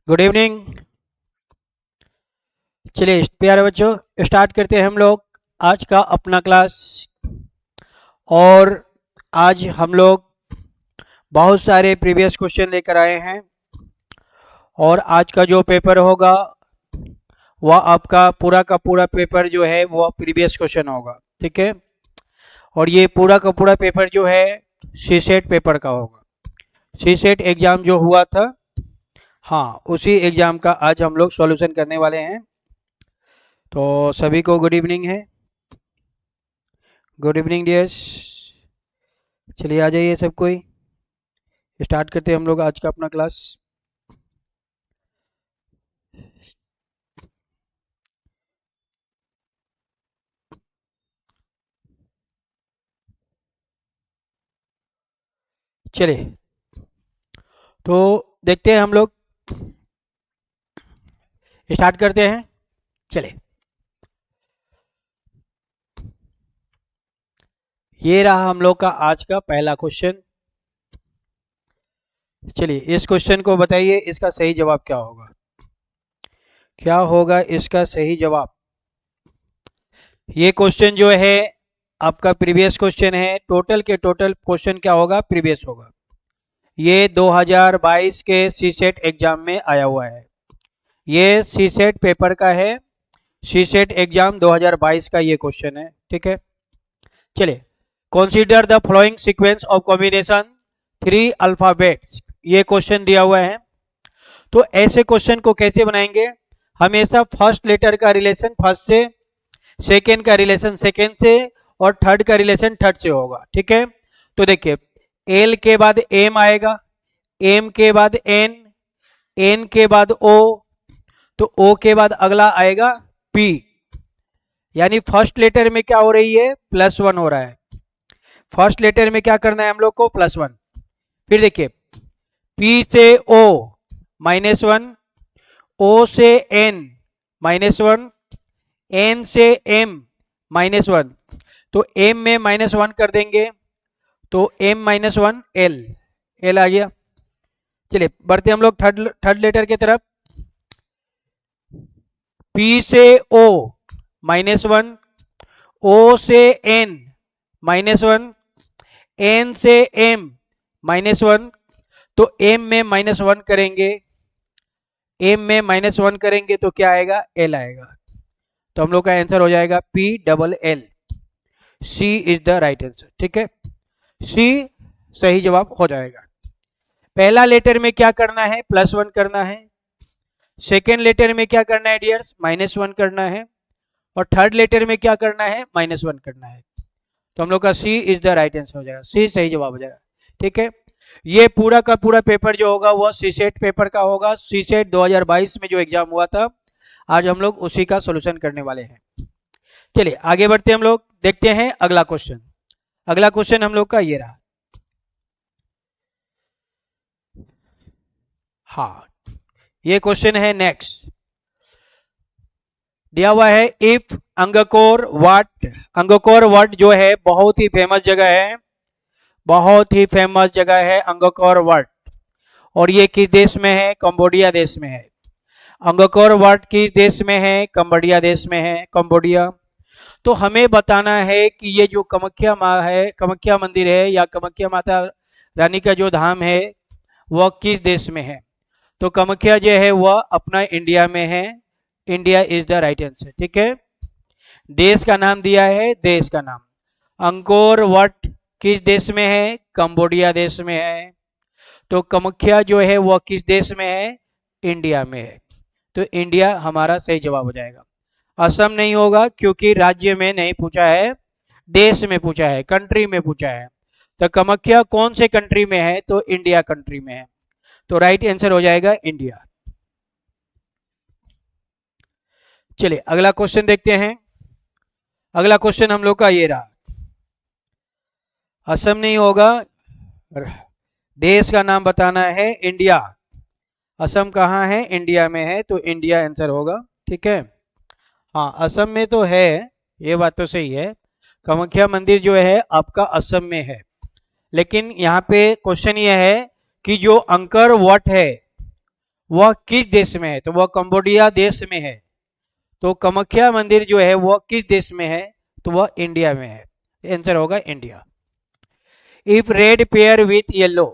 Good evening. चलिए प्यारे बच्चों, स्टार्ट करते हैं हम लोग आज का अपना क्लास। और आज हम लोग बहुत सारे प्रीवियस क्वेश्चन लेकर आए हैं और आज का जो पेपर होगा वह आपका पूरा का पूरा पेपर जो है वह प्रीवियस क्वेश्चन होगा, ठीक है। और ये पूरा का पूरा पेपर जो है सी सेट पेपर का होगा। सी सेट एग्ज़ाम जो हुआ था, हाँ, उसी एग्ज़ाम का आज हम लोग सॉल्यूशन करने वाले हैं। तो सभी को गुड इवनिंग है। Good evening dears. चलिए आ जाइए सब कोई, स्टार्ट करते हैं हम लोग आज का अपना क्लास। चलिए तो देखते हैं हम लोग, स्टार्ट करते हैं। चलिए, ये रहा हम लोग का आज का पहला क्वेश्चन। चलिए इस क्वेश्चन को बताइए, इसका सही जवाब क्या होगा। क्या होगा इसका सही जवाब। ये क्वेश्चन जो है आपका प्रीवियस क्वेश्चन है। टोटल के टोटल क्वेश्चन क्या होगा, प्रीवियस होगा। ये 2022 के सी सेट एग्जाम में आया हुआ है। ये सी सेट पेपर का है, सी सेट एग्जाम 2022 का ये क्वेश्चन है, ठीक है। चलिए, consider the following sequence of combination 3 alphabets, ये क्वेश्चन दिया हुआ है। तो ऐसे क्वेश्चन को कैसे बनाएंगे, हमेशा फर्स्ट लेटर का रिलेशन फर्स्ट से, सेकेंड का रिलेशन सेकेंड से और थर्ड का रिलेशन थर्ड से होगा, ठीक है। तो देखिए, एल के बाद एम आएगा, एम के बाद एन, एन के बाद ओ, तो ओ के बाद अगला आएगा पी। यानी फर्स्ट लेटर में क्या हो रही है, +1 हो रहा है। फर्स्ट लेटर में क्या करना है हम लोग को, +1। फिर देखिए, पी से ओ -1, ओ से एन -1, एन से एम -1, तो एम में -1 कर देंगे तो m -1 एल, एल आ गया। चलिए बढ़ते हम लोग थर्ड लेटर की तरफ। P से O -1, O से N -1, N से M -1, तो M में -1 करेंगे, M में -1 करेंगे तो क्या आएगा, L आएगा। तो हम लोग का आंसर हो जाएगा PLL। C is the right answer, ठीक है। सी सही जवाब हो जाएगा। पहला लेटर में क्या करना है, +1 करना है। सेकेंड लेटर में क्या करना है डियर्स, -1 करना है। और थर्ड लेटर में क्या करना है, -1 करना है। तो हम लोग का सी इज द राइट आंसर हो जाएगा, सी सही जवाब हो जाएगा, ठीक है। ये पूरा का पूरा पेपर जो होगा वह सी सेट पेपर का होगा। सी सेट 2022 में जो एग्जाम हुआ था, आज हम लोग उसी का सोल्यूशन करने वाले हैं। चलिए आगे बढ़ते हम लोग, देखते हैं अगला क्वेश्चन। अगला क्वेश्चन हम लोग का ये रहा। हाँ, ये क्वेश्चन है नेक्स्ट। दिया हुआ है, if Angkor Wat. Angkor Wat जो है बहुत ही फेमस जगह है, बहुत ही फेमस जगह है अंगकोर वाट। और ये किस देश में है, कंबोडिया देश में है। अंगकोर वाट किस देश में है, कंबोडिया देश में है, कंबोडिया। तो हमें बताना है कि ये जो कामाख्या माँ है, कामाख्या मंदिर है या कामाख्या माता रानी का जो धाम है वह किस देश में है। तो कामाख्या जो है वह अपना इंडिया में है। India is the right answer, ठीक है। देश का नाम दिया है, देश का नाम। अंकोर वट किस देश में है, कंबोडिया देश में है। तो कामाख्या जो है वह किस देश में है, इंडिया में है। तो इंडिया हमारा सही जवाब हो जाएगा। असम नहीं होगा क्योंकि राज्य में नहीं पूछा है, देश में पूछा है, कंट्री में पूछा है। तो कामाख्या कौन से कंट्री में है, तो इंडिया कंट्री में है। तो राइट आंसर हो जाएगा इंडिया। चलिए अगला क्वेश्चन देखते हैं। अगला क्वेश्चन हम लोग का ये रहा। असम नहीं होगा, देश का नाम बताना है, इंडिया। असम कहाँ है, इंडिया में है, तो इंडिया आंसर होगा, ठीक है। हाँ, असम में तो है, ये बात तो सही है। कामाख्या मंदिर जो है आपका असम में है। लेकिन यहाँ पे क्वेश्चन ये है कि जो अंकर वट है वह किस देश में है? तो वह कंबोडिया देश में है। तो कामाख्या मंदिर जो है वह किस देश में है? तो वह इंडिया में है। आंसर होगा India. If red pair with yellow,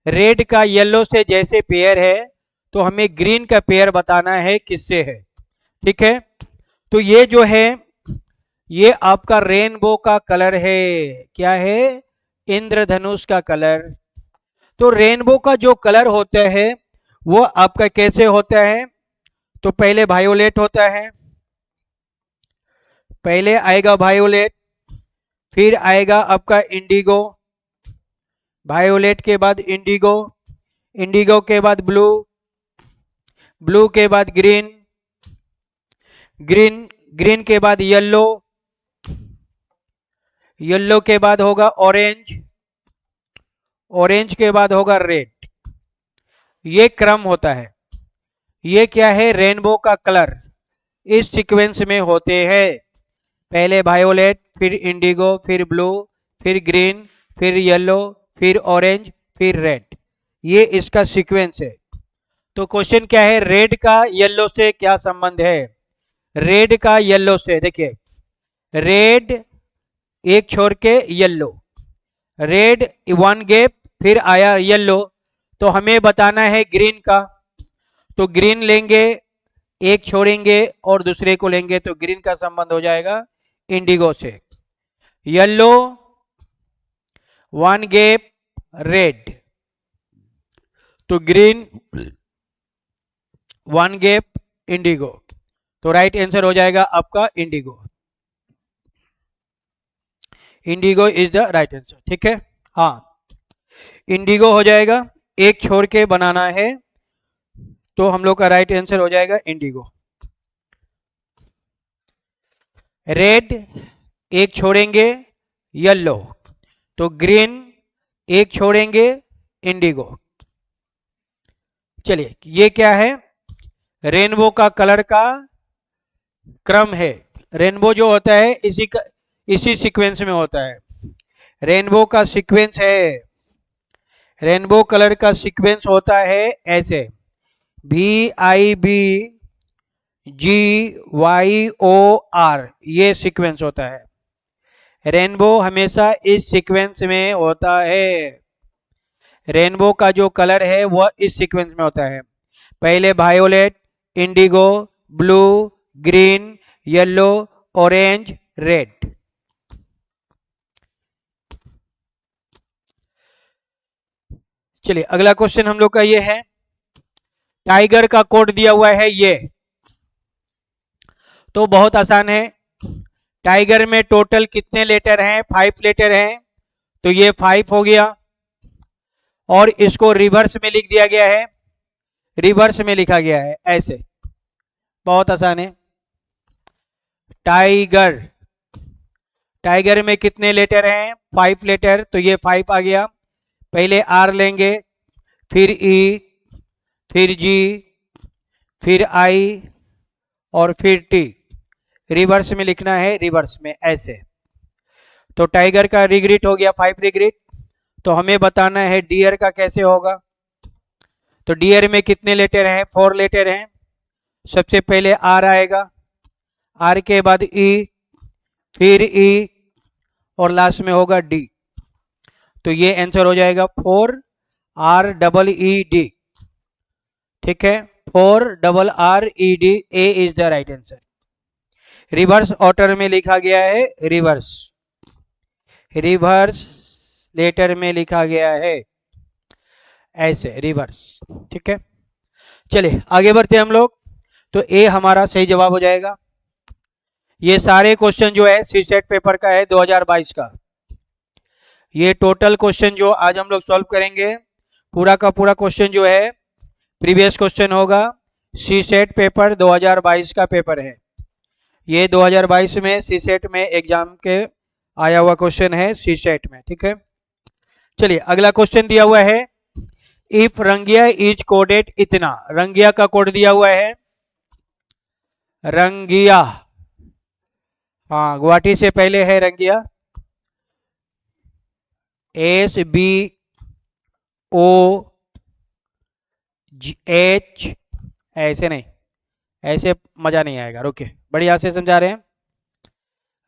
red का येलो से जैसे पेयर है तो हमें ग्रीन का पेयर बताना है किससे है। ठीक है, तो ये जो है ये आपका रेनबो का कलर है। क्या है? इंद्रधनुष का कलर। तो रेनबो का जो कलर होता है वो आपका कैसे होता है? तो पहले वायोलेट होता है, पहले आएगा वायोलेट, फिर आएगा आपका इंडिगो, वायोलेट के बाद इंडिगो, इंडिगो के बाद ब्लू, ब्लू के बाद ग्रीन, ग्रीन ग्रीन के बाद येलो, येलो के बाद होगा ऑरेंज, ऑरेंज के बाद होगा रेड। ये क्रम होता है। ये क्या है? रेनबो का कलर इस सीक्वेंस में होते हैं। पहले वायोलेट, फिर इंडिगो, फिर ब्लू, फिर ग्रीन, फिर येलो, फिर ऑरेंज, फिर रेड। ये इसका सीक्वेंस है। तो क्वेश्चन क्या है? रेड का येलो से क्या संबंध है? रेड का येलो से, देखिए रेड एक छोड़ के येलो, रेड वन गैप, फिर आया येलो, तो हमें बताना है ग्रीन का। तो ग्रीन लेंगे, एक छोड़ेंगे और दूसरे को लेंगे तो ग्रीन का संबंध हो जाएगा इंडिगो से। येलो वन गैप रेड, तो ग्रीन वन गैप इंडिगो। तो राइट आंसर हो जाएगा आपका Indigo. Indigo is the right answer. ठीक है, हाँ इंडिगो हो जाएगा। एक छोड़ के बनाना है तो हम लोग का राइट आंसर हो जाएगा इंडिगो। रेड एक छोड़ेंगे येलो, तो ग्रीन एक छोड़ेंगे इंडिगो। चलिए ये क्या है? रेनबो का कलर का क्रम है। रेनबो जो होता है इसी सीक्वेंस में होता है। रेनबो का सीक्वेंस है, रेनबो कलर का सीक्वेंस होता है ऐसे VIB GYOR, ये सीक्वेंस होता है। रेनबो हमेशा इस सीक्वेंस में होता है। रेनबो का जो कलर है वह इस सीक्वेंस में होता है। पहले violet, Indigo, blue, green, yellow, orange, red. चलिए अगला क्वेश्चन हम लोग का ये है, टाइगर का कोड दिया हुआ है ये, तो बहुत आसान है। टाइगर में टोटल कितने लेटर हैं? 5 लेटर हैं, तो ये 5 हो गया। और इसको रिवर्स में लिख दिया गया है, रिवर्स में लिखा गया है ऐसे, बहुत आसान है। टाइगर, टाइगर में कितने लेटर हैं? 5 लेटर, तो ये 5 आ गया। पहले R लेंगे, फिर E, फिर G, फिर I और फिर T। रिवर्स में लिखना है, रिवर्स में ऐसे। तो टाइगर का रिग्रिट हो गया 5 रिग्रिट। तो हमें बताना है डियर का कैसे होगा। तो डियर में कितने लेटर हैं? 4 लेटर हैं। सबसे पहले R आएगा, R के बाद E, फिर E और लास्ट में होगा D। तो ये आंसर हो जाएगा 4REED। ठीक है, 4RRED, A is the right answer. Reverse order में लिखा गया है, रिवर्स, रिवर्स लेटर में लिखा गया है ऐसे, रिवर्स। ठीक है, चलिए आगे बढ़ते हैं हम लोग। तो ए हमारा सही जवाब हो जाएगा। ये सारे क्वेश्चन जो है सीसेट पेपर का है 2022 का। ये टोटल क्वेश्चन जो आज हम लोग सॉल्व करेंगे, पूरा का पूरा क्वेश्चन जो है प्रीवियस क्वेश्चन होगा। सीसेट पेपर 2022 का पेपर है ये। 2022 में सीसेट में एग्जाम के आया हुआ क्वेश्चन है सीसेट में। ठीक है, चलिए अगला क्वेश्चन दिया हुआ है, इफ रंगिया इज कोडेड इतना। रंगिया का कोड दिया हुआ है, रंगिया, हाँ गुवाहाटी से पहले है रंगिया, SBOHH ऐसे नहीं, ऐसे मजा नहीं आएगा, रुके, बढ़िया से समझा रहे हैं।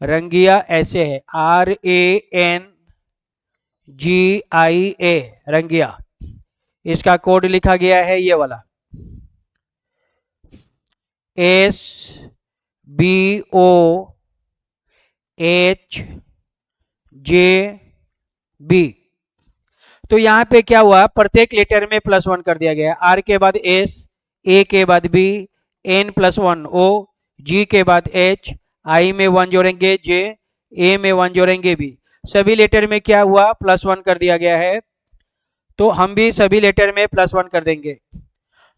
रंगिया ऐसे है, RANGIA, रंगिया। इसका कोड लिखा गया है ये वाला, SBOHJB। तो यहाँ पे क्या हुआ, प्रत्येक लेटर में +1 कर दिया गया। R के बाद S, A के बाद B, N +1 O, G के बाद H, I में 1 जोड़ेंगे J, A में 1 जोड़ेंगे B। सभी लेटर में क्या हुआ, +1 कर दिया गया है। तो हम भी सभी लेटर में +1 कर देंगे।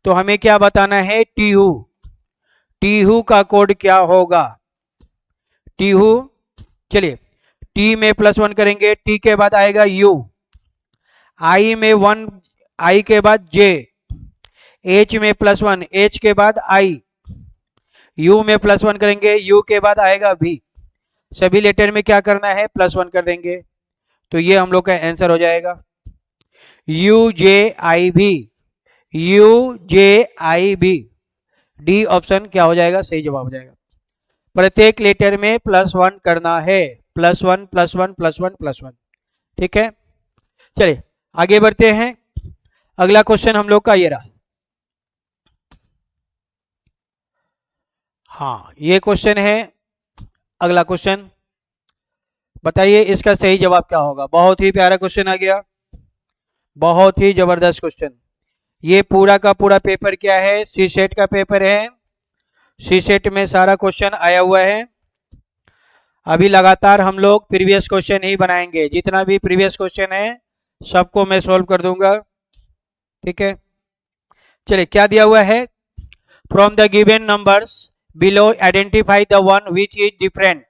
तो हमें क्या बताना है, टीहू। टीहू का कोड क्या होगा, टीहू। चलिए, टी में +1 करेंगे, टी के बाद आएगा U, आई में 1, आई के बाद J, H में +1, H के बाद I, U में +1 करेंगे, U के बाद आएगा V। सभी लेटर में क्या करना है, +1 कर देंगे। तो ये हम लोग का आंसर हो जाएगा UJIV, UJIV। डी ऑप्शन क्या हो जाएगा, सही जवाब हो जाएगा। प्रत्येक लेटर में +1 करना है, +1 +1 +1 +1, ठीक है। चलिए आगे बढ़ते हैं। अगला क्वेश्चन हम लोग का ये रहा। हाँ, ये क्वेश्चन है, अगला क्वेश्चन। बताइए इसका सही जवाब क्या होगा। बहुत ही प्यारा क्वेश्चन आ गया, बहुत ही जबरदस्त क्वेश्चन। ये पूरा का पूरा पेपर क्या है, सी सेट का पेपर है। सी सेट में सारा क्वेश्चन आया हुआ है। अभी लगातार हम लोग प्रीवियस क्वेश्चन ही बनाएंगे, जितना भी प्रीवियस क्वेश्चन है सबको मैं सॉल्व कर दूंगा, ठीक है। चलिए क्या दिया हुआ है, from the given numbers below identify the one which is different.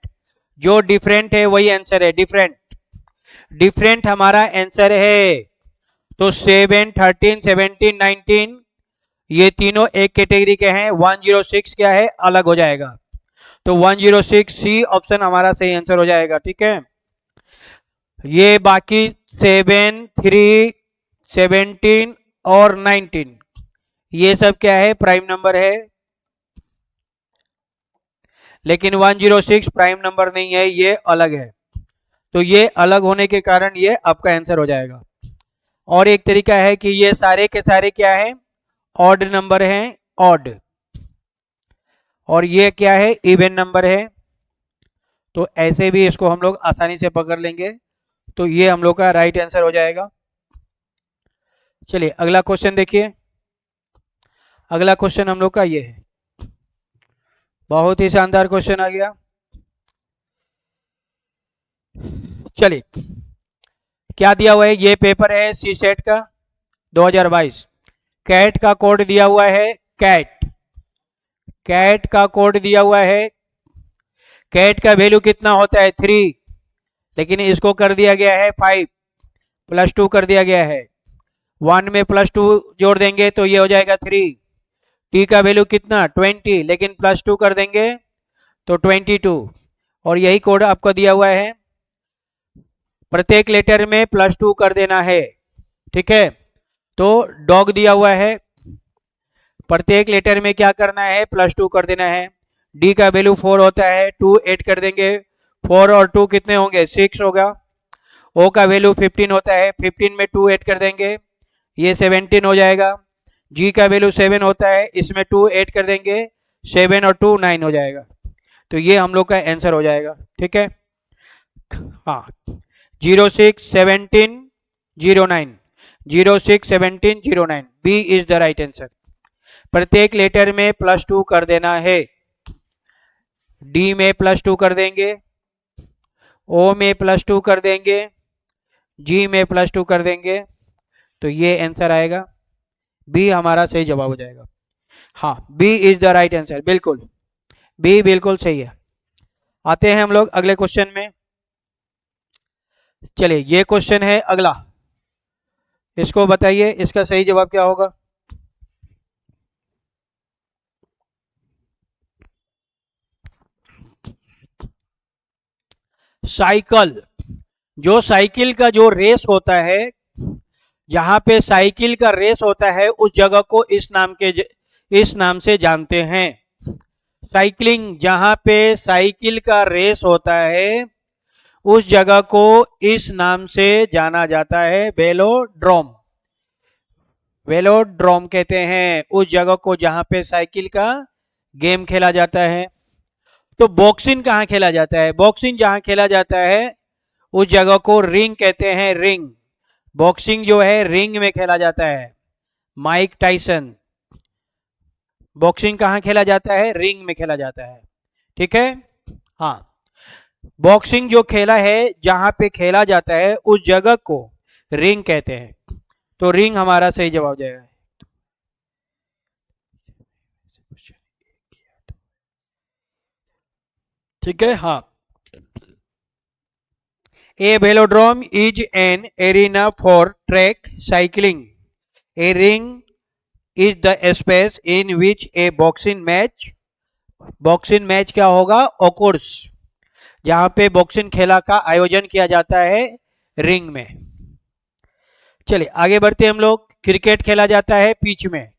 जो डिफरेंट है वही आंसर है, डिफरेंट। डिफरेंट हमारा आंसर है। तो 7, 13, 17, 19 ये तीनों एक कैटेगरी के हैं। 106 क्या है, अलग हो जाएगा। तो 106 सी ऑप्शन हमारा सही आंसर हो जाएगा, ठीक है। ये बाकी 7, 3, 17 और 19 ये सब क्या है, प्राइम नंबर है। लेकिन 106 प्राइम नंबर नहीं है, ये अलग है। तो ये अलग होने के कारण ये आपका आंसर हो जाएगा। और एक तरीका है कि ये सारे के सारे क्या है, ऑड नंबर हैं, ऑड। और ये क्या है, इवन नंबर है। तो ऐसे भी इसको हम लोग आसानी से पकड़ लेंगे। तो ये हम लोग का राइट आंसर हो जाएगा। चलिए अगला क्वेश्चन देखिए। अगला क्वेश्चन हम लोग का ये है, बहुत ही शानदार क्वेश्चन आ गया। चलिए क्या दिया हुआ है, ये पेपर है सी सेट का 2022। कैट का कोड दिया हुआ है, कैट। कैट का कोड दिया हुआ है। कैट का वैल्यू कितना होता है, 3, लेकिन इसको कर दिया गया है 5, +2 कर दिया गया है। 1 में +2 जोड़ देंगे तो ये हो जाएगा 3। टी का वैल्यू कितना, 20, लेकिन +2 कर देंगे तो 22। और यही कोड आपको दिया हुआ है, प्रत्येक लेटर में +2 कर देना है, ठीक है। तो डॉग दिया हुआ है, प्रत्येक लेटर में क्या करना है, +2 कर देना है। डी का वैल्यू 4 होता है, 2 ऐड कर देंगे, 4 और 2 कितने होंगे, 6 होगा। ओ का वैल्यू 15 होता है, 15 में 2 ऐड कर देंगे, ये 17 हो जाएगा। जी का वैल्यू 7 होता है, इसमें 2 ऐड कर देंगे, 7 और 2 9 हो जाएगा। तो ये हम लोग का आंसर हो जाएगा, ठीक है। हाँ, 06 17 09, 06 17 09 B is the right answer. प्रत्येक लेटर में +2 कर देना है। डी में +2 कर देंगे, ओ में +2 कर देंगे, जी में +2 कर देंगे। तो ये आंसर आएगा, बी हमारा सही जवाब हो जाएगा। हाँ, B is the right answer, बिल्कुल बी बिल्कुल सही है। आते हैं हम लोग अगले क्वेश्चन में। चलिए ये क्वेश्चन है अगला, इसको बताइए इसका सही जवाब क्या होगा। साइकिल, जो साइकिल का जो रेस होता है, जहां पे साइकिल का रेस होता है उस जगह को इस नाम से जानते हैं। साइकिलिंग, जहां पे साइकिल का रेस होता है उस जगह को इस नाम से जाना जाता है, वेलोड्रोम। वेलोड्रोम कहते हैं उस जगह को जहां पे साइकिल का गेम खेला जाता है। तो बॉक्सिंग कहाँ खेला जाता है? बॉक्सिंग जहां खेला जाता है उस जगह को रिंग कहते हैं, रिंग। बॉक्सिंग जो है रिंग में खेला जाता है। माइक टाइसन, बॉक्सिंग कहाँ खेला जाता है? रिंग में खेला जाता है। ठीक है, हाँ। बॉक्सिंग जो खेला है जहां पे खेला जाता है उस जगह को रिंग कहते हैं। तो रिंग हमारा सही जवाब जाएगा। ठीक है, हाँ। A velodrome is an arena for track cycling. A ring is the space in which a boxing match क्या होगा? ओकोर्स, जहां पे बॉक्सिंग खेला का आयोजन किया जाता है रिंग में। चलिए आगे बढ़ते हम लोग। क्रिकेट खेला जाता है पिच में।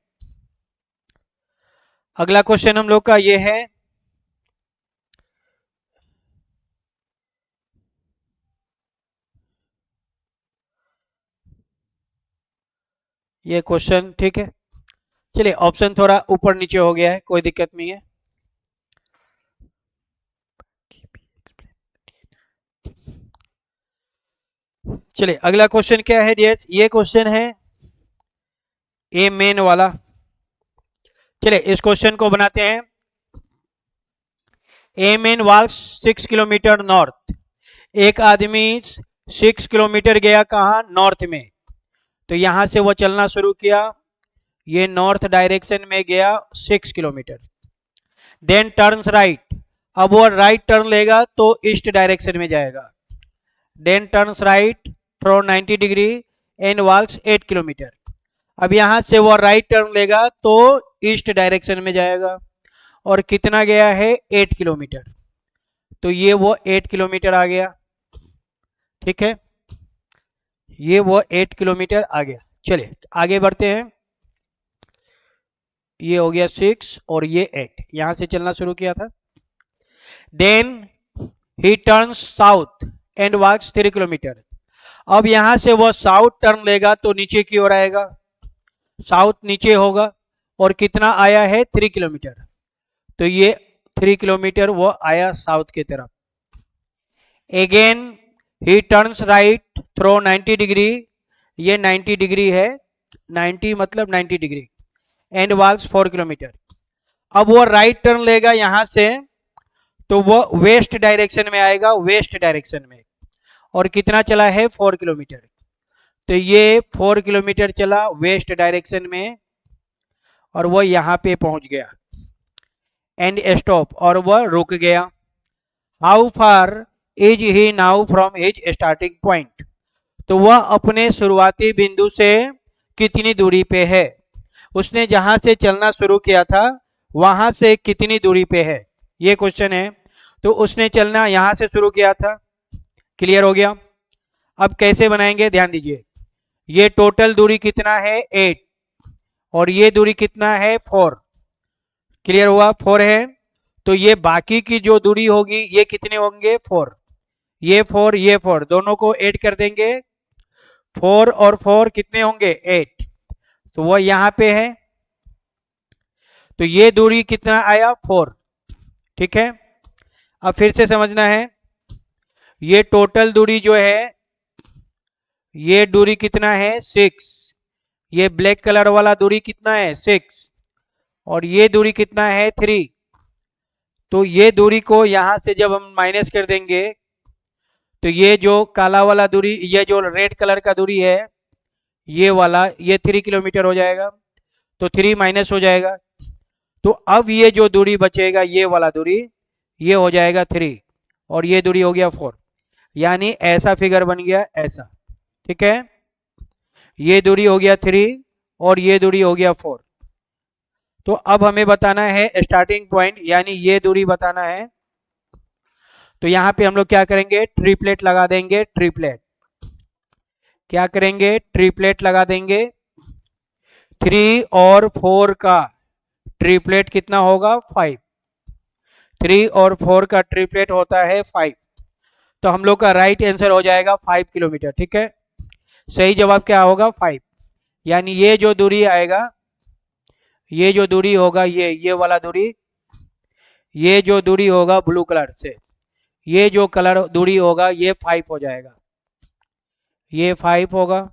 अगला क्वेश्चन हम लोग का ये है, ये क्वेश्चन ठीक है। चलिए ऑप्शन थोड़ा ऊपर नीचे हो गया है, कोई दिक्कत नहीं है। चलिए अगला क्वेश्चन क्या है? ये क्वेश्चन है ए मेन वाला। चलिए इस क्वेश्चन को बनाते हैं। ए मेन वॉल्स 6 किलोमीटर नॉर्थ। एक आदमी 6 किलोमीटर गया कहा? नॉर्थ में। तो यहां से वो चलना शुरू किया, ये नॉर्थ डायरेक्शन में गया 6 किलोमीटर। देन टर्न्स राइट, अब वो राइट टर्न लेगा तो ईस्ट डायरेक्शन में जाएगा। Then turns right from 90 degree and walks 8 kilometre. अब यहां से वो राइट टर्न लेगा तो ईस्ट डायरेक्शन में जाएगा। और कितना गया है? 8 किलोमीटर। तो ये वो 8 किलोमीटर आ गया। ठीक है, ये वो 8 किलोमीटर आ गया। चलिए आगे बढ़ते हैं। ये हो गया 6 और ये 8, यहां से चलना शुरू किया था। Then he turns south and walks 3 kilometre. अब यहां से वो साउथ टर्न लेगा तो नीचे की ओर आएगा, साउथ नीचे होगा। और कितना आया है? 3 किलोमीटर। तो ये 3 किलोमीटर वो आया साउथ की तरफ। Again he turns right through 90 degree, ये 90 डिग्री है, 90 मतलब 90 डिग्री एंड वॉल्स 4 किलोमीटर। अब वो राइट टर्न लेगा यहां से तो वो वेस्ट डायरेक्शन में आएगा, वेस्ट डायरेक्शन में। और कितना चला है? 4 किलोमीटर। तो ये 4 किलोमीटर चला वेस्ट डायरेक्शन में और वो यहां पे पहुंच गया। एंड स्टॉप, और वह रुक गया। How far is he now from his starting point. तो वह अपने शुरुआती बिंदु से कितनी दूरी पे है? उसने जहां से चलना शुरू किया था वहां से कितनी दूरी पे है, ये क्वेश्चन है। तो उसने चलना यहां से शुरू किया था। क्लियर हो गया? अब कैसे बनाएंगे ध्यान दीजिए। ये टोटल दूरी कितना है? 8 और ये दूरी कितना है? 4। क्लियर हुआ? 4 है। तो ये बाकी की जो दूरी होगी ये कितने होंगे? 4। ये 4 ये 4 दोनों को ऐड कर देंगे। 4 और 4 कितने होंगे? 8। तो वो यहां पे है। तो ये दूरी कितना आया? 4। ठीक है, अब फिर से समझना है। ये टोटल दूरी जो है ये दूरी कितना है? 6। ये ब्लैक कलर वाला दूरी कितना है? 6। और ये दूरी कितना है? 3। तो ये दूरी को यहां से जब हम माइनस कर देंगे तो ये जो काला वाला दूरी, ये जो रेड कलर का दूरी है ये वाला, ये 3 किलोमीटर हो जाएगा। तो 3 माइनस हो जाएगा। तो अब ये जो दूरी बचेगा ये वाला दूरी, ये हो जाएगा 3 और ये दूरी हो गया 4। यानी ऐसा फिगर बन गया ऐसा। ठीक है, ये दूरी हो गया 3 और ये दूरी हो गया 4। तो अब हमें बताना है स्टार्टिंग पॉइंट, यानी ये दूरी बताना है। तो यहां पे हम लोग क्या करेंगे? ट्रिपलेट लगा देंगे। ट्रिपलेट क्या करेंगे? ट्रिपलेट लगा देंगे। 3 और 4 का ट्रिपलेट कितना होगा 5, 3 और 4 का ट्रिपलेट होता है 5। तो हम लोग का राइट आंसर हो जाएगा 5 किलोमीटर। ठीक है, सही जवाब क्या होगा 5। यानी ये जो दूरी आएगा, ये जो दूरी होगा, ये वाला दूरी, ये जो दूरी होगा ब्लू कलर से, ये जो कलर दूरी होगा ये 5 हो जाएगा, ये 5 होगा,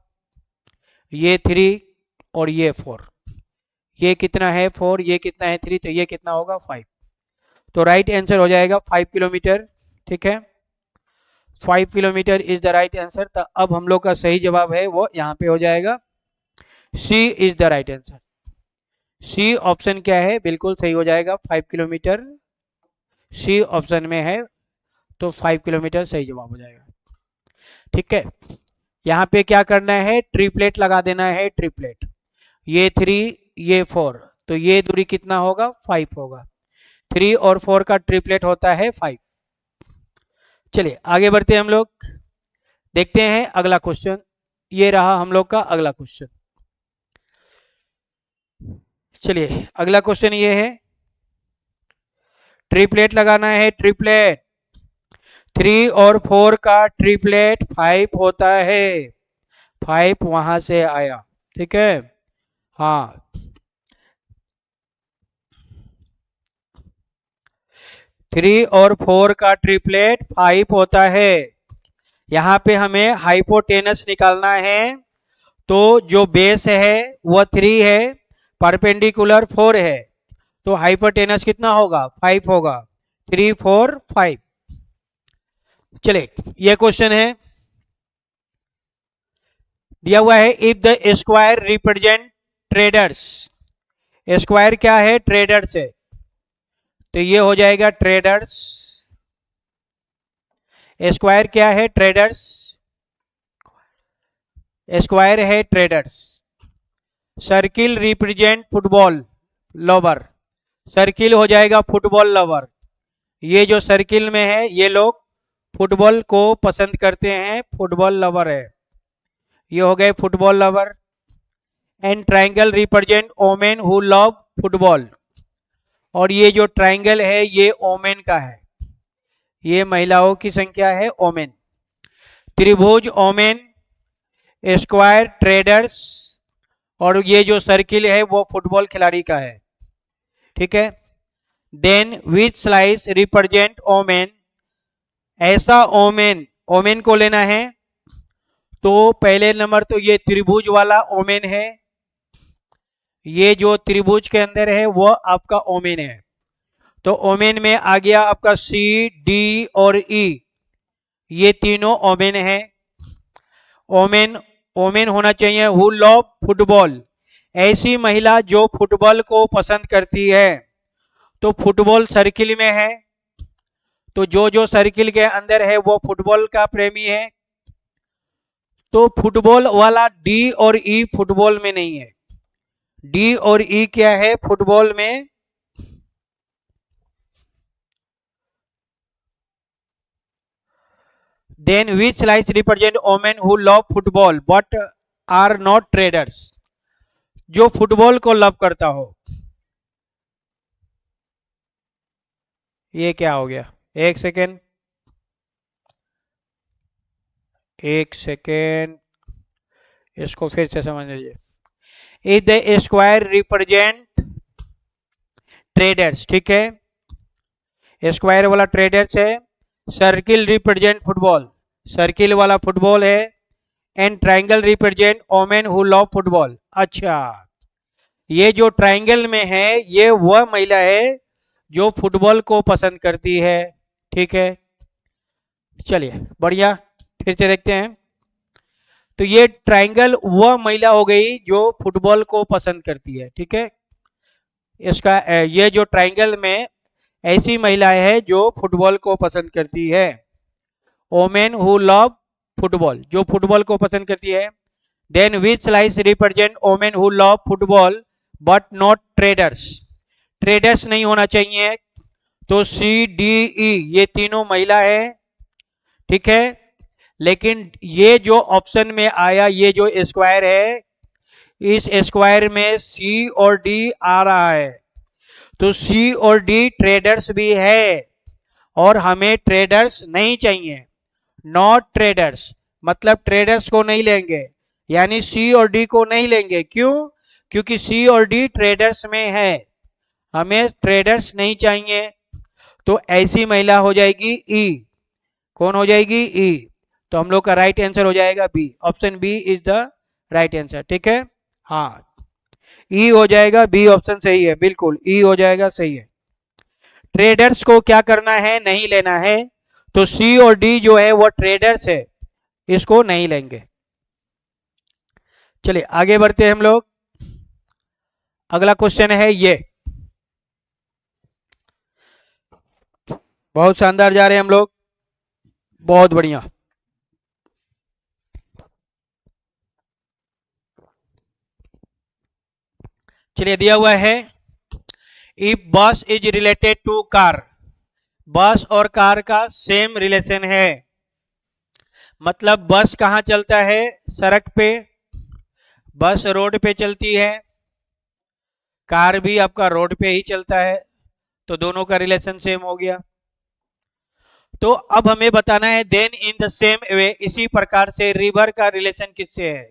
ये 3 और ये 4। ये कितना है 4, ये कितना है 3, तो ये कितना होगा 5। तो राइट आंसर हो जाएगा 5 किलोमीटर। ठीक है, 5 kilometre is the right answer. तो अब हम लोग का सही जवाब है वो यहाँ पे हो जाएगा, C is the right answer. C option क्या है, बिल्कुल सही हो जाएगा 5 किलोमीटर, सी ऑप्शन में है, तो 5 किलोमीटर सही जवाब हो जाएगा। ठीक है, यहाँ पे क्या करना है, ट्रिपलेट लगा देना है, ट्रिपलेट, ये 3 ये 4, तो ये दूरी कितना होगा 5 होगा, 3 और 4 का ट्रिपलेट होता है 5। चलिए आगे बढ़ते हैं हम लोग, देखते हैं अगला क्वेश्चन। ये रहा हम लोग का अगला क्वेश्चन। चलिए अगला क्वेश्चन ये है, ट्रिपलेट लगाना है, ट्रिपलेट 3 और 4 का ट्रिपलेट 5 होता है, 5 वहां से आया। ठीक है, हाँ, 3 और 4 का ट्रिपलेट 5 होता है। यहाँ पे हमें हाइपोटेनस निकालना है, तो जो बेस है वो 3 है, परपेंडिकुलर 4 है, तो हाइपोटेनस कितना होगा 5 होगा, 3 4 5। चले ये क्वेश्चन है, दिया हुआ है, if the square represent traders, square क्या है ट्रेडर्स है, तो ये हो जाएगा ट्रेडर्स, स्क्वायर क्या है ट्रेडर्स, स्क्वायर है traders. Circle represent football lover, circle हो जाएगा फुटबॉल लवर, ये जो सर्किल में है ये लोग फुटबॉल को पसंद करते हैं, फुटबॉल लवर है, ये हो गए football lover. And triangle represent women who love football, और ये जो ट्राइंगल है ये ओमेन का है, ये महिलाओं की संख्या है ओमेन। त्रिभुज ओमेन, स्क्वायर ट्रेडर्स, और ये जो सर्किल है वो फुटबॉल खिलाड़ी का है। ठीक है, then which slice represent women, ऐसा ओमेन, ओमेन को लेना है, तो पहले नंबर तो ये त्रिभुज वाला ओमेन है, ये जो त्रिभुज के अंदर है वो आपका ओमेन है, तो ओमेन में आ गया आपका सी डी और ई, ये तीनों ओमेन है। ओमेन, ओमेन होना चाहिए हु लव फुटबॉल, ऐसी महिला जो फुटबॉल को पसंद करती है, तो फुटबॉल सर्किल में है, तो जो जो सर्किल के अंदर है वो फुटबॉल का प्रेमी है, तो फुटबॉल वाला डी और ई फुटबॉल में नहीं है, डी और ई क्या है फुटबॉल में, then which slice represent women who love football but are not traders, जो फुटबॉल को लव करता हो। ये क्या हो गया, एक सेकेंड, एक सेकेंड, इसको फिर से समझ लीजिए। If the square represent traders, ठीक है, स्क्वायर वाला ट्रेडर्स है, सर्किल रिप्रेजेंट फुटबॉल, सर्किल वाला फुटबॉल है, and triangle represent women who love football. अच्छा, ये जो ट्राइंगल में है ये वह महिला है जो फुटबॉल को पसंद करती है। ठीक है, चलिए बढ़िया, फिर से देखते हैं। तो ये ट्राइंगल वह महिला हो गई जो फुटबॉल को पसंद करती है। ठीक है, इसका ये जो ट्राइंगल में ऐसी महिला है जो फुटबॉल को पसंद करती है, वोमेन हु लव फुटबॉल, जो फुटबॉल को पसंद करती है। Then which slice represent women who love football but not traders, traders नहीं होना चाहिए, तो सी डी ई ये तीनों महिला है। ठीक है, लेकिन ये जो ऑप्शन में आया, ये जो स्क्वायर है, इस स्क्वायर में सी और डी आ रहा है, तो सी और डी ट्रेडर्स भी है और हमें ट्रेडर्स नहीं चाहिए, नॉट ट्रेडर्स, मतलब ट्रेडर्स को नहीं लेंगे, यानी सी और डी को नहीं लेंगे। क्यों? क्योंकि सी और डी ट्रेडर्स में है, हमें ट्रेडर्स नहीं चाहिए। तो ऐसी महिला हो जाएगी ई। कौन हो जाएगी? ई। तो हम लोग का राइट आंसर हो जाएगा B, option B is the right answer. ठीक है, हाँ, ई हो जाएगा, बी ऑप्शन सही है, बिल्कुल ई हो जाएगा, सही है। ट्रेडर्स को क्या करना है? नहीं लेना है। तो सी और डी जो है वो ट्रेडर्स है, इसको नहीं लेंगे। चलिए आगे बढ़ते हैं हम लोग। अगला क्वेश्चन है ये, बहुत शानदार जा रहे हैं हम लोग, बहुत बढ़िया। चलिए दिया हुआ है, इफ बस इज रिलेटेड टू कार, बस और कार का सेम रिलेशन है, मतलब बस कहाँ चलता है? सड़क पे, बस रोड पे चलती है, कार भी आपका रोड पे ही चलता है, तो दोनों का रिलेशन सेम हो गया। तो अब हमें बताना है then in the same way, इसी प्रकार से रिवर का रिलेशन किससे है?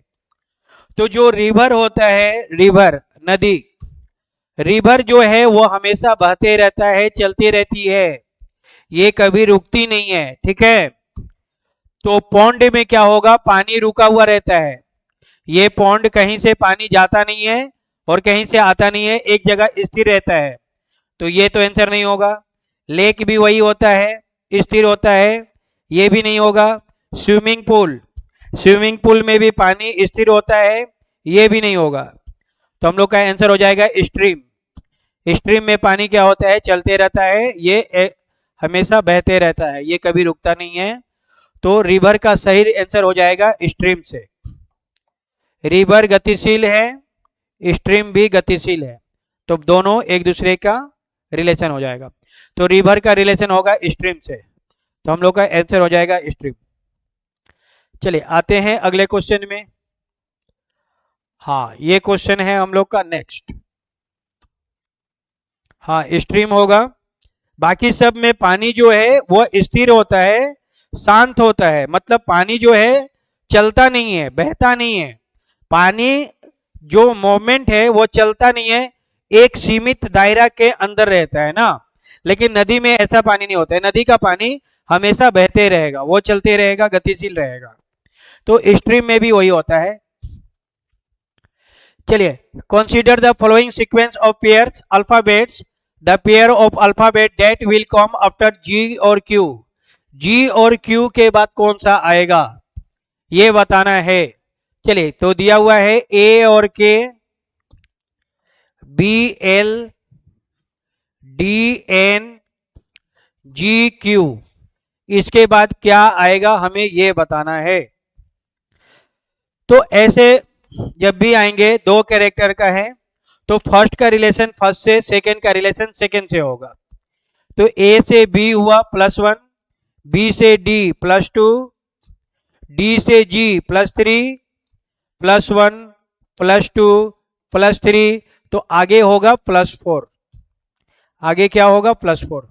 तो जो रिवर होता है, रिवर नदी, रिवर जो है वो हमेशा बहते रहता है, चलती रहती है, ये कभी रुकती नहीं है। ठीक है, तो पौंड में क्या होगा? पानी रुका हुआ रहता है, ये पौंड कहीं से पानी जाता नहीं है और कहीं से आता नहीं है, एक जगह स्थिर रहता है, तो ये तो आंसर नहीं होगा। लेक भी वही होता है, स्थिर होता है, ये भी नहीं होगा। स्विमिंग पूल, स्विमिंग पूल में भी पानी स्थिर होता है, ये भी नहीं होगा। तो हम लोग का आंसर हो जाएगा स्ट्रीम। स्ट्रीम में पानी क्या होता है? चलते रहता है, ये हमेशा बहते रहता है, ये कभी रुकता नहीं है। तो रिवर का सही आंसर हो जाएगा स्ट्रीम से। रिवर गतिशील है, स्ट्रीम भी गतिशील है, तो दोनों एक दूसरे का रिलेशन हो जाएगा। तो रिवर का रिलेशन होगा स्ट्रीम से, तो हम लोग का आंसर हो जाएगा स्ट्रीम। चलिए आते हैं अगले क्वेश्चन में। हाँ, ये क्वेश्चन है हम लोग का नेक्स्ट। हाँ, स्ट्रीम होगा, बाकी सब में पानी जो है वो स्थिर होता है, शांत होता है, मतलब पानी जो है चलता नहीं है, बहता नहीं है, पानी जो मोमेंट है वो चलता नहीं है, एक सीमित दायरा के अंदर रहता है ना। लेकिन नदी में ऐसा पानी नहीं होता है, नदी का पानी हमेशा बहते रहेगा, वो चलते रहेगा, गतिशील रहेगा। तो स्ट्रीम में भी वही होता है। चलिए, consider the following sequence of pairs alphabets, the pair of alphabet that will come after G और क्यू, जी और क्यू के बाद कौन सा आएगा, ये बताना है। चलिए, तो दिया हुआ है ए और K, B L, D N, G Q, इसके बाद क्या आएगा हमें ये बताना है। तो ऐसे जब भी आएंगे, दो कैरेक्टर का है, तो फर्स्ट का रिलेशन फर्स्ट से, सेकंड का रिलेशन सेकंड से होगा। तो ए से बी हुआ +1, बी से डी +2, डी से जी +3, +1, +2, +3, तो आगे होगा +4, आगे क्या होगा? +4।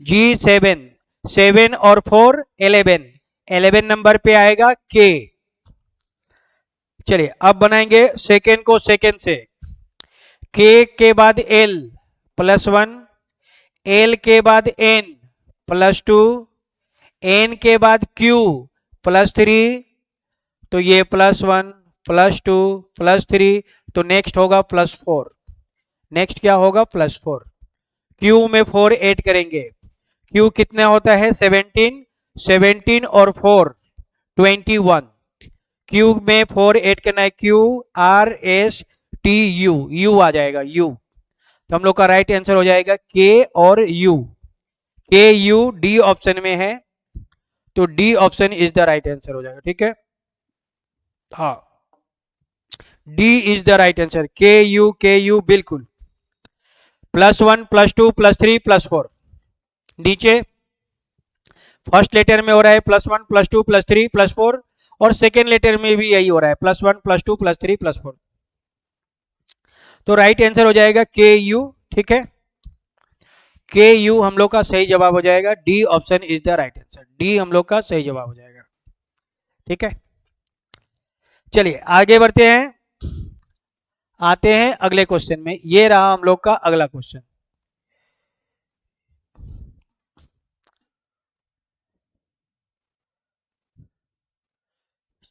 जी 7, 7 और 4 11, 11 नंबर पे आएगा के। चलिए अब बनाएंगे सेकेंड को सेकेंड से, के बाद एल +1, एल के बाद एन +2, एन के बाद क्यू +3, तो ये +1, +2, +3, तो नेक्स्ट होगा +4, नेक्स्ट क्या होगा? +4। क्यू में 4 ऐड करेंगे, क्यू कितना होता है? 17, 17 और 4 21, क्यू में 4 ऐड करना है, Q R S T U, U आ जाएगा, यू। तो हम लोग का राइट आंसर हो जाएगा के और यू, के यू डी ऑप्शन में है, तो D option is the right answer हो जाएगा। ठीक है, हाँ, D is the right answer, के यू बिल्कुल। +1, +2, +3, +4, नीचे फर्स्ट लेटर में हो रहा है +1, +2, +3, +4, और सेकेंड लेटर में भी यही हो रहा है +1, +2, +3, +4, तो राइट आंसर हो जाएगा के यू। ठीक है, के यू हम लोग का सही जवाब हो जाएगा। D option is the right answer. D हम लोग का सही जवाब हो जाएगा। ठीक है, चलिए आगे बढ़ते हैं, आते हैं अगले क्वेश्चन में। ये रहा हम लोग का अगला क्वेश्चन।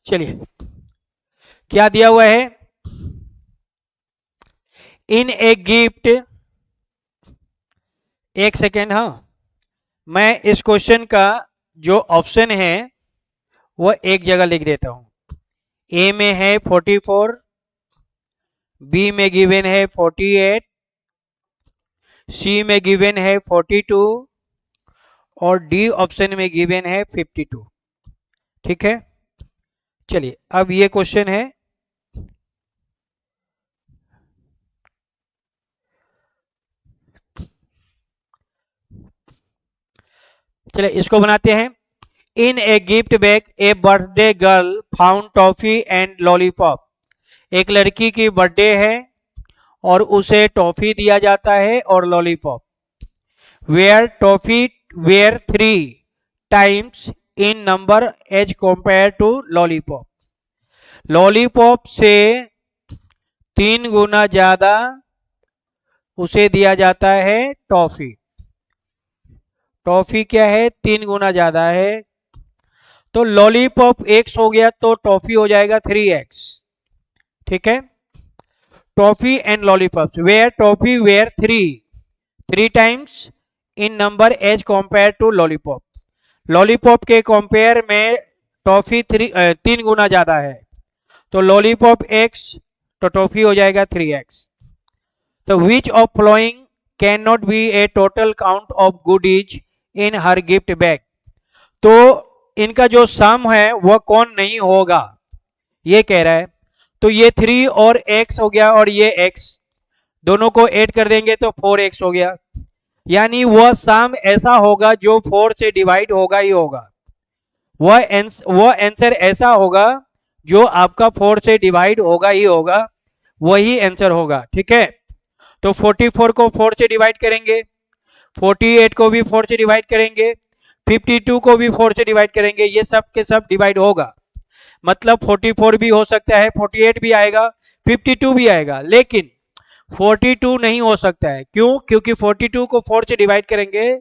चलिए क्या दिया हुआ है, इन ए गिफ्ट, एक सेकेंड, हाँ मैं इस क्वेश्चन का जो ऑप्शन है वो एक जगह लिख देता हूं। ए में है 44, बी में गिवन है 48, सी में गिवन है 42 और डी ऑप्शन में गिवन है 52। ठीक है, चलिए अब ये क्वेश्चन है, चलिए इसको बनाते हैं। In a gift bag a birthday girl found toffee and lollipop. एक लड़की की बर्थडे है और उसे टॉफी दिया जाता है और lollipop. Where toffee were 3 times in number as compare to lollipop. Lollipop से 3 गुना ज्यादा उसे दिया जाता है टॉफी। टॉफी क्या है, 3 गुना ज्यादा है, तो लॉलीपॉप x हो गया तो टॉफी हो जाएगा 3x। ठीक है, toffee and lollipop where toffee were 3 times in number as compare to lollipop. Lollipop के कंपेयर में टॉफी 3 गुना ज्यादा है, तो लॉलीपॉप x तो टॉफी हो जाएगा 3x। तो which of following can not be a total count of goodies in her gift bag. तो इनका जो सम है वह कौन नहीं होगा, ये कह रहा है। तो ये 3 और x हो गया और ये x, दोनों को ऐड कर देंगे तो 4x हो गया। यानी वह सम ऐसा होगा जो 4 से डिवाइड होगा ही होगा। वह आंसर ऐसा होगा जो आपका 4 से डिवाइड होगा ही होगा, वही आंसर होगा। ठीक है, तो 44 को 4 से डिवाइड करेंगे, 48 को भी 4 से डिवाइड करेंगे, 52 को भी 4 से डिवाइड करेंगे, ये सब के सब डिवाइड होगा। मतलब 44 भी हो सकता है, 48 भी आएगा, 52 भी आएगा, लेकिन 42 नहीं हो सकता है। क्यों? क्योंकि 42 को 4 से डिवाइड करेंगे,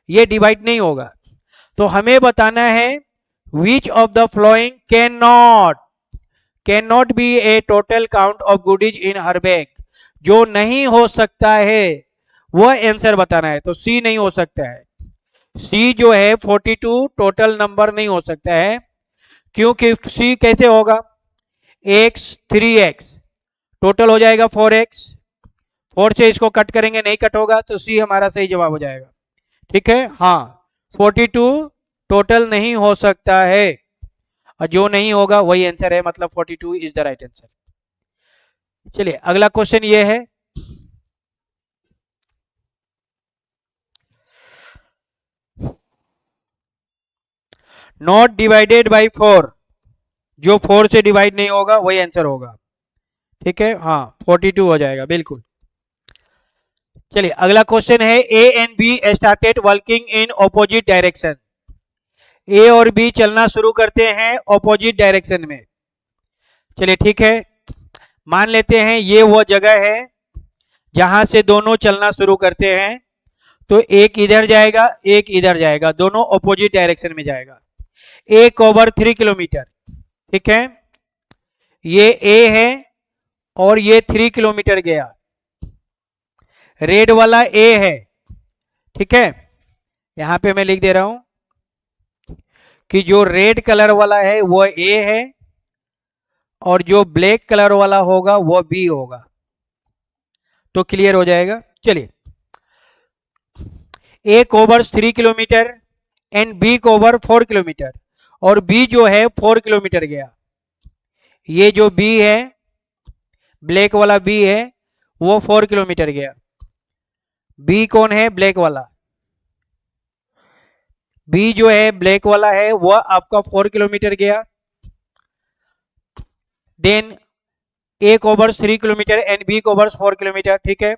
ये डिवाइड नहीं होगा। तो हमें बताना है which of the flowing can not be a total count of goodies in her bag. जो नहीं हो सकता है वह आंसर बताना है। तो सी नहीं हो सकता है। सी जो है 42 टोटल नंबर नहीं हो सकता है, क्योंकि सी कैसे होगा, x 3x टोटल हो जाएगा 4x, 4 से इसको कट करेंगे नहीं कट होगा, तो सी हमारा सही जवाब हो जाएगा। ठीक है, हाँ 42 टोटल नहीं हो सकता है, और जो नहीं होगा वही आंसर है, मतलब 42 इज द राइट आंसर। चलिए अगला क्वेश्चन ये है, नॉट डिवाइडेड बाई 4, जो 4 से डिवाइड नहीं होगा वही आंसर होगा। ठीक है, हाँ 42 हो जाएगा बिल्कुल। चलिए अगला क्वेश्चन है, A and B started working in opposite direction. A और बी चलना शुरू करते हैं ऑपोजिट डायरेक्शन में। चलिए ठीक है, मान लेते हैं ये वो जगह है जहां से दोनों चलना शुरू करते हैं। तो एक इधर जाएगा एक इधर जाएगा, दोनों ऑपोजिट डायरेक्शन में जाएगा। A cover 3 kilometre. ठीक है, ये ए है और ये 3 किलोमीटर गया, रेड वाला ए है। ठीक है, यहां पे मैं लिख दे रहा हूं कि जो रेड कलर वाला है वो ए है और जो ब्लैक कलर वाला होगा वो बी होगा। तो क्लियर हो जाएगा। चलिए, A covers 3 kilometre and B cover 4 kilometre, और बी जो है 4 किलोमीटर गया। ये जो बी है, ब्लैक वाला बी है, वो 4 किलोमीटर गया। बी कौन है? ब्लैक वाला। बी जो है ब्लैक वाला है वह आपका 4 किलोमीटर गया। Then A covers 3 kilometre and B covers 4 kilometre. ठीक है,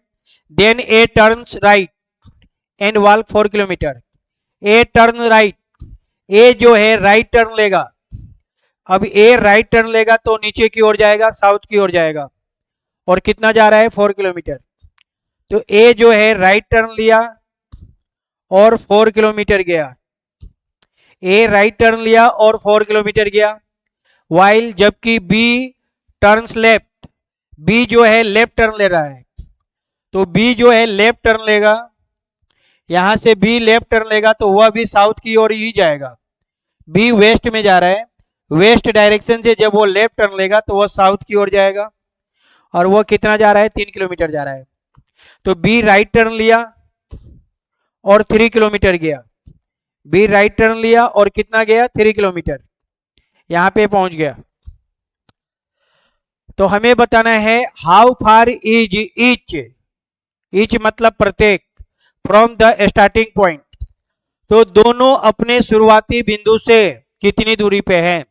then A turns right, and walk 4 kilometre. A turn right, A जो है राइट टर्न लेगा। अब ए राइट टर्न लेगा तो नीचे की ओर जाएगा, साउथ की ओर जाएगा, और कितना जा रहा है 4 किलोमीटर। तो ए जो है राइट टर्न लिया और 4 किलोमीटर गया। ए राइट टर्न लिया और 4 किलोमीटर गया, वाइल जबकि बी टर्न्स लेफ्ट, बी जो है लेफ्ट टर्न ले रहा है। तो बी जो है लेफ्ट टर्न लेगा, यहां से बी लेफ्ट टर्न लेगा तो वह भी साउथ की ओर ही जाएगा। बी वेस्ट में जा रहा है, वेस्ट डायरेक्शन से जब वो लेफ्ट टर्न लेगा तो वह साउथ की ओर जाएगा, और वह कितना जा रहा है 3 किलोमीटर जा रहा है। तो बी राइट टर्न लिया और 3 किलोमीटर गया। बी राइट टर्न लिया और कितना गया 3 किलोमीटर, यहां पे पहुंच गया। तो हमें बताना है how far is each, each मतलब प्रत्येक, फ्रॉम द स्टार्टिंग पॉइंट। तो दोनों अपने शुरुआती बिंदु से कितनी दूरी पे हैं,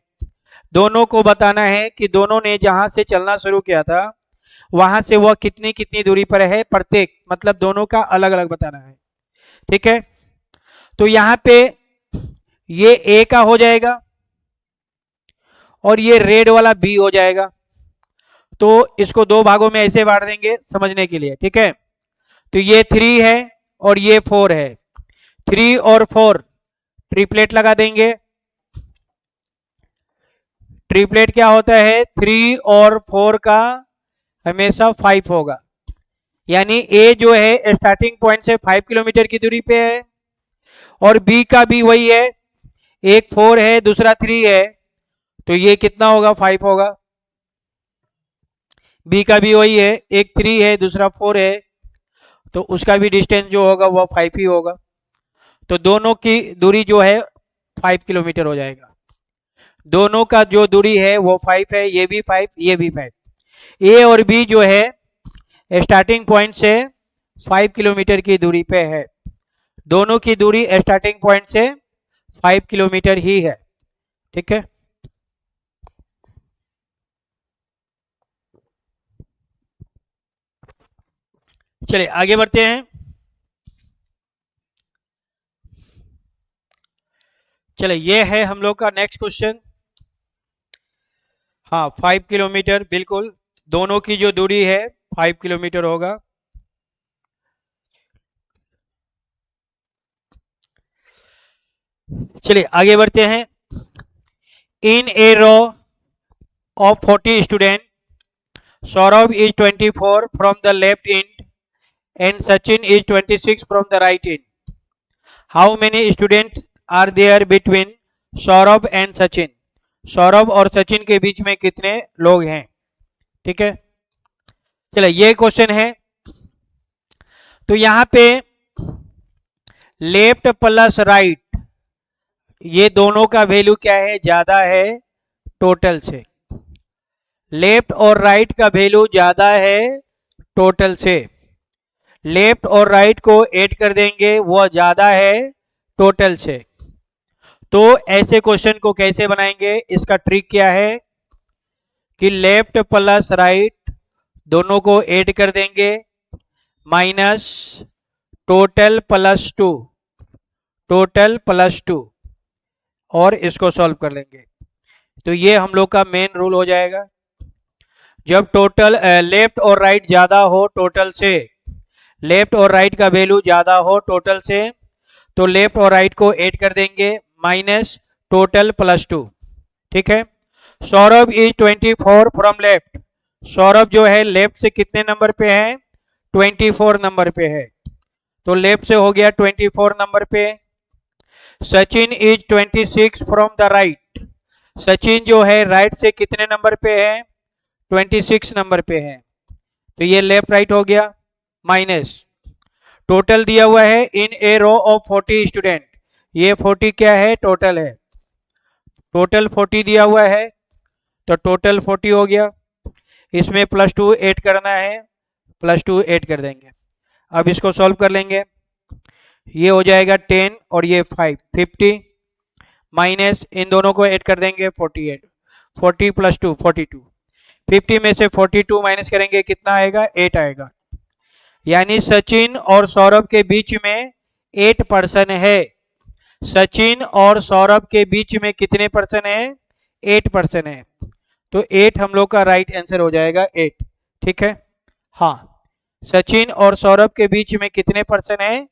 दोनों को बताना है कि दोनों ने जहां से चलना शुरू किया था वहां से वह कितनी कितनी दूरी पर है, प्रत्येक मतलब दोनों का अलग अलग बताना है। ठीक है, तो यहां पे ये ए का हो जाएगा और ये रेड वाला बी हो जाएगा। तो इसको दो भागों में ऐसे बांट देंगे समझने के लिए। ठीक है, तो ये 3 है और ये 4 है, 3 और 4 ट्रिपलेट लगा देंगे। ट्रिपलेट क्या होता है, 3 और 4 का हमेशा 5 होगा, यानी ए जो है स्टार्टिंग पॉइंट से 5 किलोमीटर की दूरी पे है, और बी का भी वही है, एक 4 है दूसरा 3 है, तो ये कितना होगा 5 होगा। बी का भी वही है, एक 3 है दूसरा 4 है, तो उसका भी डिस्टेंस जो होगा वह 5 ही होगा। तो दोनों की दूरी जो है 5 किलोमीटर हो जाएगा। दोनों का जो दूरी है वो 5 है, ये भी 5 ये भी 5। ए और बी जो है स्टार्टिंग पॉइंट से 5 किलोमीटर की दूरी पे है, दोनों की दूरी स्टार्टिंग पॉइंट से 5 किलोमीटर ही है। ठीक है, चलिए आगे बढ़ते हैं। चलिए ये है हम लोग का नेक्स्ट क्वेश्चन। हाँ 5 किलोमीटर बिल्कुल, दोनों की जो दूरी है 5 किलोमीटर होगा। चलिए आगे बढ़ते हैं। In a row of 40 student, Saurabh is 24 from the left end and Sachin is 26 from the right end. How many students are there between Saurabh and Sachin? Saurabh और सचिन के बीच में कितने लोग हैं? ठीक है, चलिए ये क्वेश्चन है। तो यहां पे लेफ्ट प्लस राइट, ये दोनों का वैल्यू क्या है, ज्यादा है टोटल से। लेफ्ट और राइट का वैल्यू ज्यादा है टोटल से, लेफ्ट और राइट को ऐड कर देंगे वह ज्यादा है टोटल से। तो ऐसे क्वेश्चन को कैसे बनाएंगे, इसका ट्रिक क्या है कि लेफ्ट प्लस राइट दोनों को ऐड कर देंगे minus total plus 2, total plus 2, और इसको सॉल्व कर लेंगे। तो ये हम लोग का मेन रूल हो जाएगा। जब टोटल लेफ्ट और राइट ज्यादा हो टोटल से, लेफ्ट और राइट का वैल्यू ज्यादा हो टोटल से, तो लेफ्ट और राइट को ऐड कर देंगे माइनस टोटल प्लस 2। ठीक है, Saurabh is 24 from left, Saurabh जो है लेफ्ट से कितने नंबर पे है, 24 नंबर पे है, तो लेफ्ट से हो गया 24 नंबर पे। Sachin is 26 from the right, Sachin जो है राइट से कितने नंबर पे है, 26 नंबर पे है, तो ये लेफ्ट राइट हो गया माइनस टोटल दिया हुआ है इन ए रो ऑफ 40 स्टूडेंट, ये 40 क्या है टोटल है, टोटल 40 दिया हुआ है, तो टोटल 40 हो गया। इसमें प्लस 2 ऐड करना है, प्लस 2 ऐड कर देंगे। अब इसको सॉल्व कर लेंगे, ये हो जाएगा 10 और ये 5 50, माइनस इन दोनों को ऐड कर देंगे 48, 40 प्लस 2 42, 50 में से 42 माइनस करेंगे कितना आएगा 8 आएगा, यानी सचिन और सौरभ के बीच में 8% है। सचिन और सौरभ के बीच में कितने पर्सन है? 8% है। तो 8 हम लोग का राइट आंसर हो जाएगा 8। ठीक है, हाँ, सचिन और सौरभ के बीच में कितने पर्सन है?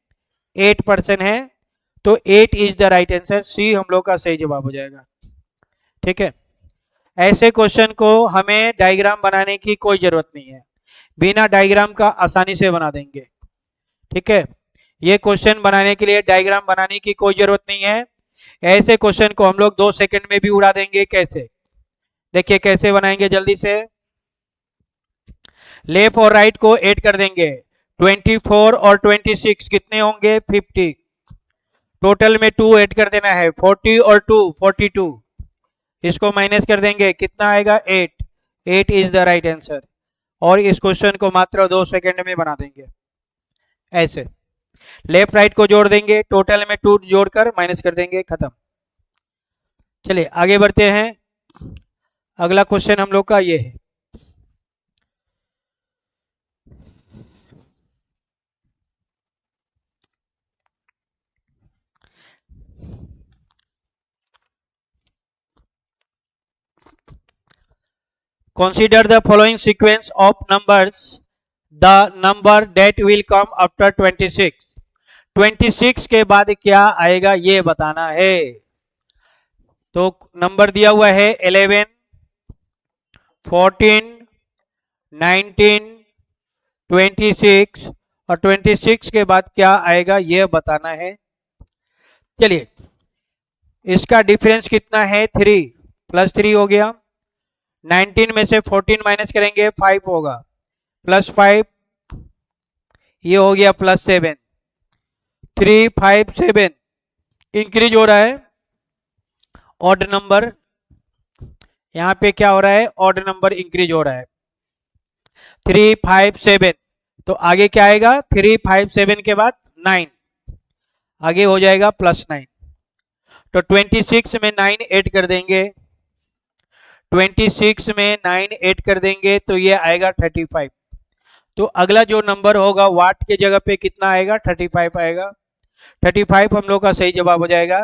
8% है। तो 8 इज द राइट आंसर, सी हम लोग का सही जवाब हो जाएगा। ठीक है, ऐसे क्वेश्चन को हमें डायग्राम बनाने की कोई जरूरत नहीं है, बिना डायग्राम का आसानी से बना देंगे। ठीक है, ये क्वेश्चन बनाने के लिए डायग्राम बनाने की कोई जरूरत नहीं है। ऐसे क्वेश्चन को हम लोग 2 सेकंड में भी उड़ा देंगे। कैसे? देखिए कैसे बनाएंगे जल्दी से। लेफ्ट और राइट को ऐड कर देंगे। 24 और 26 कितने होंगे? 50। टोटल में 2 ऐड कर देना है। 40 और 2 42। इसको माइनस कर देंगे, कितना आएगा? 8। 8 इज द राइट आंसर। और इस क्वेश्चन को मात्र 2 सेकंड में बना देंगे। ऐसे लेफ्ट राइट को जोड़ देंगे, टोटल में 2 जोड़कर माइनस कर देंगे, खत्म। चलिए आगे बढ़ते हैं। अगला क्वेश्चन हम लोग का ये है। Consider the following sequence of numbers. The number that will come after 26. 26 के बाद क्या आएगा ये बताना है। तो नंबर दिया हुआ है 11, 14, 19, 26 और 26 के बाद क्या आएगा ये बताना है। चलिए, इसका डिफरेंस कितना है? 3 प्लस 3 हो गया। 19 में से 14 माइनस करेंगे 5 होगा, प्लस 5 ये हो गया प्लस 7। 3 5 7 इंक्रीज हो रहा है। ऑड नंबर यहाँ पे क्या हो रहा है? ऑड नंबर इंक्रीज हो रहा है। 3 5 7 तो आगे क्या आएगा? 3 5 7 के बाद 9 आगे हो जाएगा प्लस 9। तो 26 में 9 ऐड कर देंगे। 26 में 9 ऐड कर देंगे तो ये आएगा 35। तो अगला जो नंबर होगा वाट के जगह पे कितना आएगा? 35 आएगा। 35 हम लोग का सही जवाब हो जाएगा।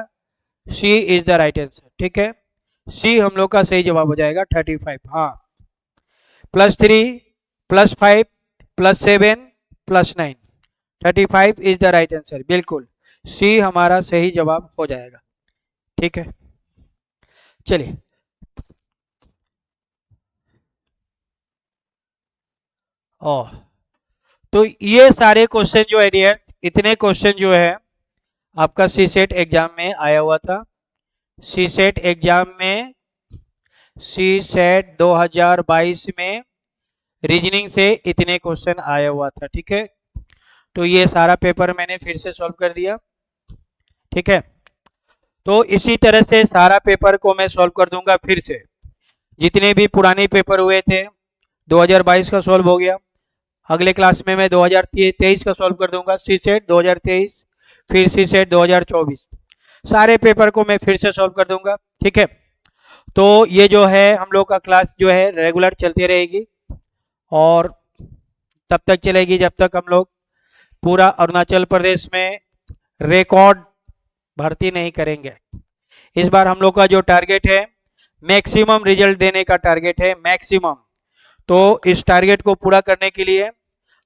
C is the right answer. ठीक है, सी हम लोग का सही जवाब हो जाएगा 35। हाँ, plus 3 plus 5 plus 7 plus 9, 35 is the right answer. बिल्कुल सी हमारा सही जवाब हो जाएगा। ठीक है, चलिए तो ये सारे क्वेश्चन जो है डियर, इतने क्वेश्चन जो है आपका सी सेट एग्जाम में आया हुआ था। सी सेट एग्जाम में, सी सेट 2022 में रीजनिंग से इतने क्वेश्चन आया हुआ था। ठीक है, तो ये सारा पेपर मैंने फिर से सॉल्व कर दिया। ठीक है, तो इसी तरह से सारा पेपर को मैं सॉल्व कर दूंगा फिर से। जितने भी पुराने पेपर हुए थे 2022 का सॉल्व हो गया। अगले क्लास में मैं 2023 का सॉल्व कर दूंगा। सी सेट 2023, फिर सी सेट 2024, सारे पेपर को मैं फिर से सॉल्व कर दूंगा। ठीक है, तो ये जो है हम लोग का क्लास जो है रेगुलर चलती रहेगी और तब तक चलेगी जब तक हम लोग पूरा अरुणाचल प्रदेश में रिकॉर्ड भर्ती नहीं करेंगे। इस बार हम लोग का जो टारगेट है मैक्सिमम रिजल्ट देने का टारगेट है, मैक्सिमम। तो इस टारगेट को पूरा करने के लिए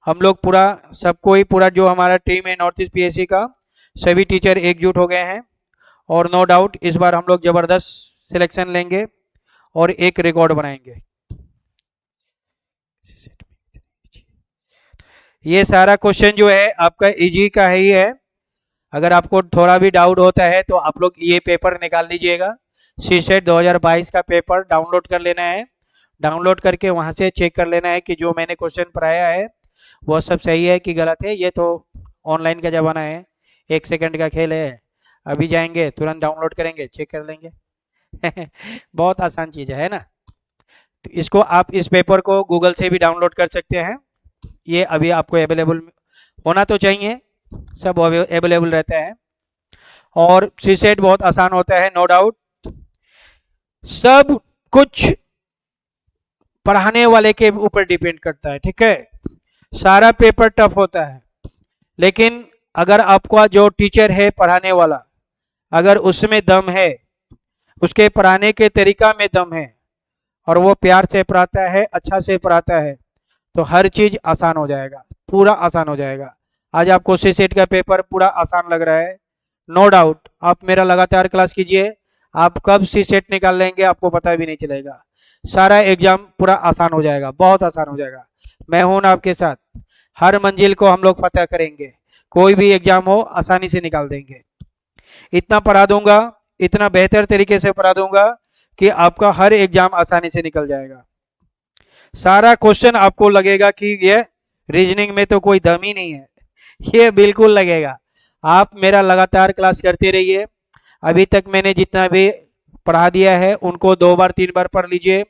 हम लोग पूरा सबको ही पूरा जो हमारा टीम है नॉर्थ ईस्ट पीएससी का सभी टीचर एकजुट हो गए हैं और नो डाउट इस बार हम लोग जबरदस्त सिलेक्शन लेंगे और एक रिकॉर्ड बनाएंगे। ये सारा क्वेश्चन जो है आपका इजी का ही है। अगर आपको थोड़ा भी डाउट होता है तो आप लोग ये पेपर निकाल लीजिएगा। सी सेट 2022 का पेपर डाउनलोड कर लेना है। डाउनलोड करके वहां से चेक कर लेना है कि जो मैंने क्वेश्चन पढ़ाया है वो सब सही है कि गलत है। ये तो ऑनलाइन का ज़माना है, 1 सेकंड का खेल है। अभी जाएंगे तुरंत डाउनलोड करेंगे, चेक कर लेंगे। बहुत आसान चीज़ है ना। तो इसको आप इस पेपर को गूगल से भी डाउनलोड कर सकते हैं। ये अभी आपको अवेलेबल होना तो चाहिए, सब अवेलेबल रहता है। और सी सेट बहुत आसान होता है, नो डाउट। सब कुछ पढ़ाने वाले के ऊपर डिपेंड करता है। ठीक है, सारा पेपर टफ होता है लेकिन अगर आपका जो टीचर है पढ़ाने वाला, अगर उसमें दम है, उसके पढ़ाने के तरीका में दम है, और वो प्यार से पढ़ाता है, अच्छा से पढ़ाता है, तो हर चीज आसान हो जाएगा, पूरा आसान हो जाएगा। आज आपको सी सेट का पेपर पूरा आसान लग रहा है, नो डाउट। आप मेरा लगातार क्लास कीजिए, आप कब सी सेट निकाल लेंगे आपको पता भी नहीं चलेगा। सारा एग्जाम पूरा आसान हो जाएगा, बहुत आसान हो जाएगा। मैं हूं ना आपके साथ, हर मंजिल को हम लोग फतेह करेंगे। कोई भी एग्जाम हो आसानी से निकाल देंगे। इतना पढ़ा दूंगा, इतना बेहतर तरीके से पढ़ा दूंगा कि आपका हर एग्जाम आसानी से निकल जाएगा। सारा क्वेश्चन आपको लगेगा कि ये रीजनिंग में तो कोई दम ही नहीं है, ये बिल्कुल लगेगा। आप मेरा लगातार क्लास करते रहिए। अभी तक मैंने जितना भी पढ़ा दिया है उनको 2 बार 3 बार पढ़ लीजिए।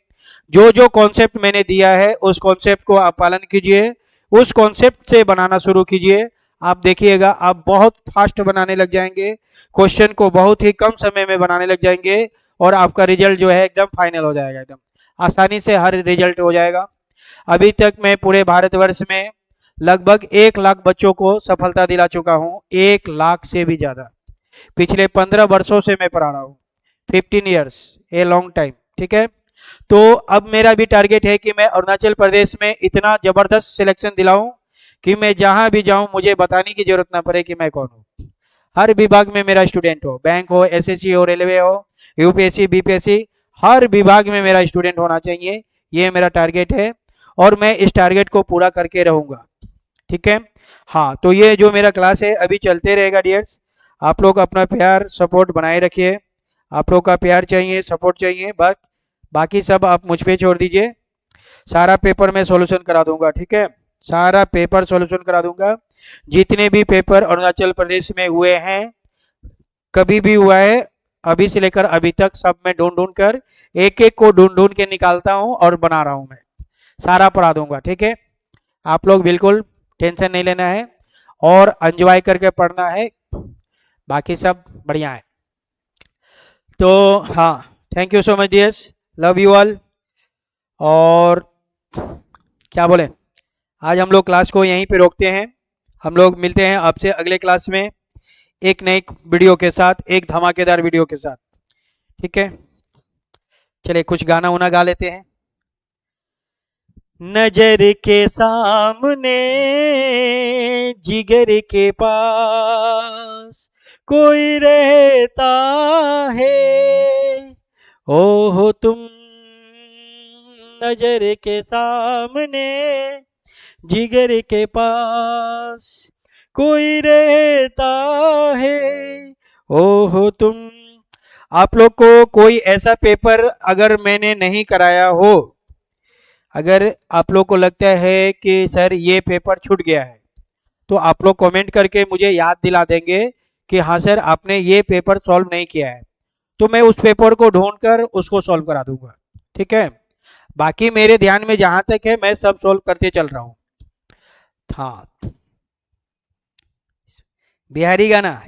जो जो कॉन्सेप्ट मैंने दिया है उस कॉन्सेप्ट को आप पालन कीजिए, उस कॉन्सेप्ट से बनाना शुरू कीजिए। आप देखिएगा आप बहुत फास्ट बनाने लग जाएंगे, क्वेश्चन को बहुत ही कम समय में बनाने लग जाएंगे, और आपका रिजल्ट जो है एकदम फाइनल हो जाएगा, एकदम आसानी से हर रिजल्ट हो जाएगा। अभी तक मैं पूरे भारतवर्ष में लगभग 1 लाख बच्चों को सफलता दिला चुका हूं, 1 लाख से भी ज्यादा। पिछले 15 वर्षों से मैं पढ़ा रहा हूँ, 15 ईयर्स, ए लॉन्ग टाइम। ठीक है, तो अब मेरा भी टारगेट है कि मैं अरुणाचल प्रदेश में इतना जबरदस्त सिलेक्शन दिलाऊं कि मैं जहां भी जाऊं मुझे बताने की जरूरत ना पड़े कि मैं कौन हूं। हर विभाग में मेरा स्टूडेंट हो, बैंक हो, एसएससी हो, रेलवे हो, यूपीएससी, बीपीएससी, हर विभाग में मेरा स्टूडेंट होना चाहिए। ये मेरा टारगेट है और मैं इस टारगेट को पूरा करके रहूंगा। ठीक है, हाँ, तो ये जो मेरा क्लास है अभी चलते रहेगा डियर्स। आप लोग अपना प्यार सपोर्ट बनाए रखिए, आप लोग का प्यार चाहिए, सपोर्ट चाहिए, बस बाकी सब आप मुझ पे छोड़ दीजिए। सारा पेपर मैं सॉल्यूशन करा दूंगा। ठीक है, सारा पेपर सॉल्यूशन करा दूंगा। जितने भी पेपर अरुणाचल प्रदेश में हुए हैं, कभी भी हुआ है अभी से लेकर अभी तक, सब मैं ढूंढ ढूंढ कर एक एक को ढूंढ ढूंढ के निकालता हूं और बना रहा हूं। मैं सारा पढ़ा दूंगा। ठीक है, आप लोग बिल्कुल टेंशन नहीं लेना है और एंजॉय करके पढ़ना है, बाकी सब बढ़िया है। तो हाँ, thank you so much dears, love you all. और क्या बोले, आज हम लोग क्लास को यहीं पे रोकते हैं। हम लोग मिलते हैं आपसे अगले क्लास में एक नई वीडियो के साथ, एक धमाकेदार वीडियो के साथ। ठीक है, चलिए कुछ गाना उना गा लेते हैं। नजर के सामने जिगर के पास कोई रहता है, ओहो तुम नजर के सामने जिगर के पास कोई रहता है, ओहो तुम। आप लोग को कोई ऐसा पेपर अगर मैंने नहीं कराया हो, अगर आप लोग को लगता है कि सर ये पेपर छूट गया है, तो आप लोग कमेंट करके मुझे याद दिला देंगे कि हाँ सर आपने ये पेपर सॉल्व नहीं किया है, तो मैं उस पेपर को ढूंढकर उसको सॉल्व करा दूंगा। ठीक है, बाकी मेरे ध्यान में जहां तक है मैं सब सॉल्व करते चल रहा हूं। हाँ, बिहारी गाना।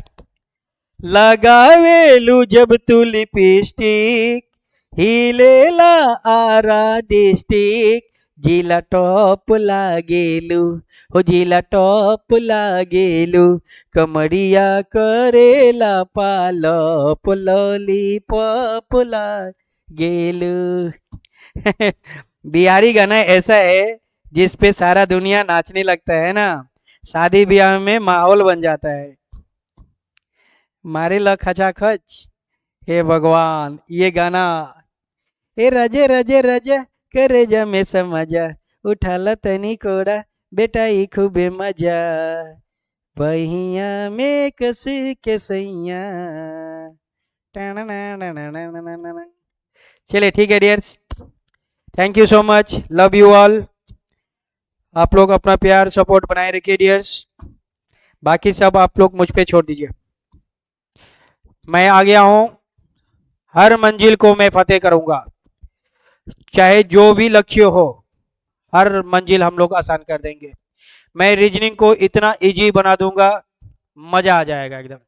लगावेलू जब तू लिपस्टिक, हिलेला आरा डिस्ट्रिक्ट, जिला टॉप लागेलू, हो जिला टॉप लागेलू, कमरिया करेला पालप लॉलीपॉप लागेलू। बिहारी गाना ऐसा है जिस पे सारा दुनिया नाचने लगता है ना, शादी ब्याह में माहौल बन जाता है। मारे ला खचाखच, हे भगवान, ये गाना। ए रजे रजे रजे करे जा में समझा, उठाला तनी कोड़ा बेटा ही खूबे मजा, बहिया में कस के सैया। चलिए ठीक है dears, thank you so much, love you all. आप लोग अपना प्यार सपोर्ट बनाए रखिए डियर्स, बाकी सब आप लोग मुझ पे छोड़ दीजिए। मैं आ गया हूं, हर मंजिल को मैं फतेह करूंगा, चाहे जो भी लक्ष्य हो, हर मंजिल हम लोग आसान कर देंगे। मैं रीजनिंग को इतना इजी बना दूंगा, मजा आ जाएगा एकदम।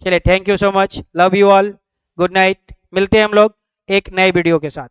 चलिए thank you so much, love you all, good night. मिलते हैं हम लोग एक नए वीडियो के साथ।